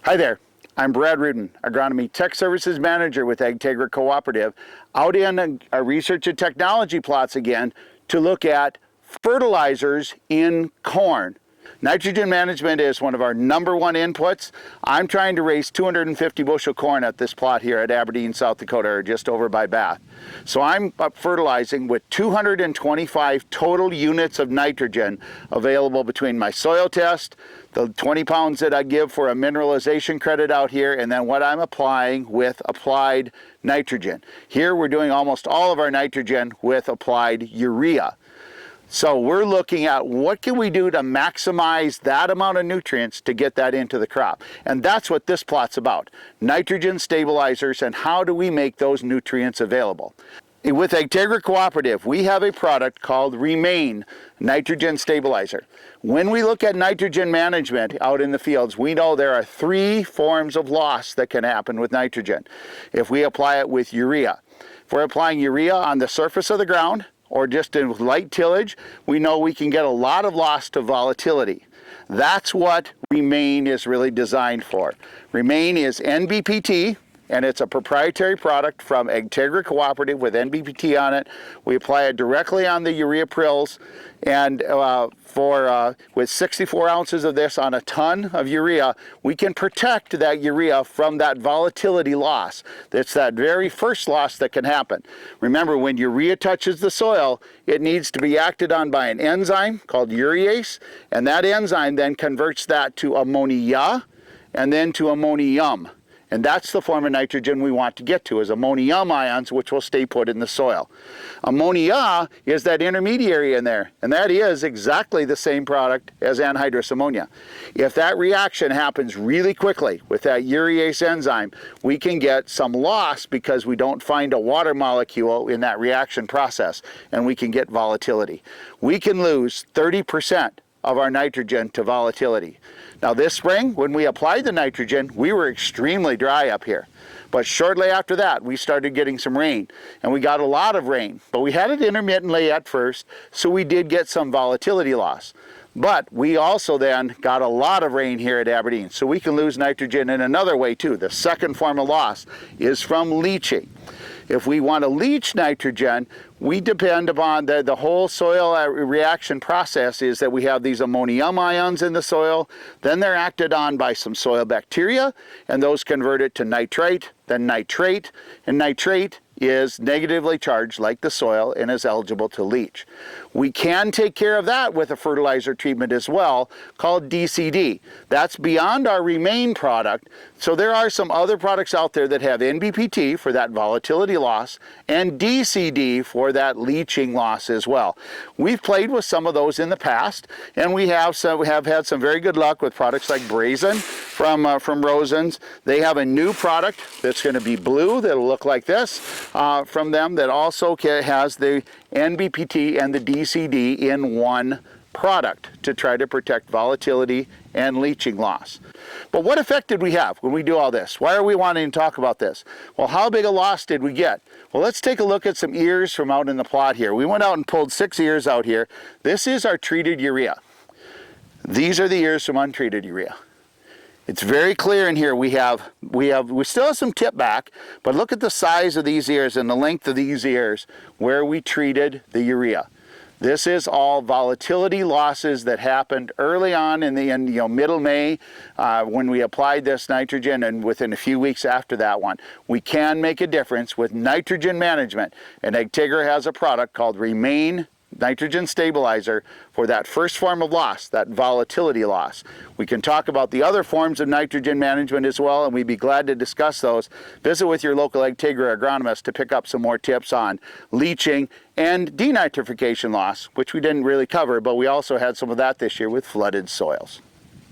Hi there, I'm Brad Ruden, Agronomy Tech Services Manager with Agtegra Cooperative, out in our research and technology plots again to look at fertilizers in corn. Nitrogen management is one of our #1 inputs. I'm trying to raise 250 bushel corn at this plot here at Aberdeen, South Dakota, or just over by Bath. So I'm fertilizing with 225 total units of nitrogen available between my soil test, the 20 pounds that I give for a mineralization credit out here, and then what I'm applying with applied nitrogen. Here we're doing almost all of our nitrogen with applied urea. So we're looking at what can we do to maximize that amount of nutrients to get that into the crop. And that's what this plot's about. Nitrogen stabilizers and how do we make those nutrients available. With Agtegra Cooperative, we have a product called Remain Nitrogen Stabilizer. When we look at nitrogen management out in the fields, we know there are 3 forms of loss that can happen with nitrogen if we apply it with urea. If we're applying urea on the surface of the ground, or just in light tillage, we know we can get a lot of loss to volatility. That's what Remain is really designed for. Remain is NBPT, and it's a proprietary product from Agtegra Cooperative with NBPT on it. We apply it directly on the urea prills, and with 64 ounces of this on a ton of urea, we can protect that urea from that volatility loss. It's that very first loss that can happen. Remember, when urea touches the soil, it needs to be acted on by an enzyme called urease, and that enzyme then converts that to ammonia and then to ammonium. And that's the form of nitrogen we want to get to, is ammonium ions, which will stay put in the soil. Ammonia is that intermediary in there, and that is exactly the same product as anhydrous ammonia. If that reaction happens really quickly with that urease enzyme, we can get some loss because we don't find a water molecule in that reaction process, and we can get volatility. We can lose 30% of our nitrogen to volatility. Now this spring, when we applied the nitrogen, we were extremely dry up here. But shortly after that, we started getting some rain, and we got a lot of rain. But we had it intermittently at first, so we did get some volatility loss. But we also then got a lot of rain here at Aberdeen, so we can lose nitrogen in another way too. The second form of loss is from leaching. If we want to leach nitrogen, we depend upon the whole soil reaction process is that we have these ammonium ions in the soil, then they're acted on by some soil bacteria, and those convert it to nitrite, then nitrate, and nitrate is negatively charged like the soil and is eligible to leach. We can take care of that with a fertilizer treatment as well called DCD. That's beyond our Remain product. So there are some other products out there that have NBPT for that volatility loss and DCD for that leaching loss as well. We've played with some of those in the past, and we have had some very good luck with products like Brazen from Rosen's. They have a new product that's going to be blue that'll look like this from them that also has the NBPT and the DCD in one product to try to protect volatility and leaching loss. But what effect did we have when we do all this? Why are we wanting to talk about this? Well, how big a loss did we get? Well, let's take a look at some ears from out in the plot here. We went out and pulled 6 ears out here. This is our treated urea. These are the ears from untreated urea. It's very clear in here we still have some tip back, but look at the size of these ears and the length of these ears where we treated the urea. This is all volatility losses that happened early on in middle May when we applied this nitrogen, and within a few weeks after that one. We can make a difference with nitrogen management, and Agtegra has a product called Remain Nitrogen Stabilizer for that first form of loss, that volatility loss. We can talk about the other forms of nitrogen management as well, and we'd be glad to discuss those. Visit with your local Agtegra agronomist to pick up some more tips on leaching and denitrification loss, which we didn't really cover, but we also had some of that this year with flooded soils.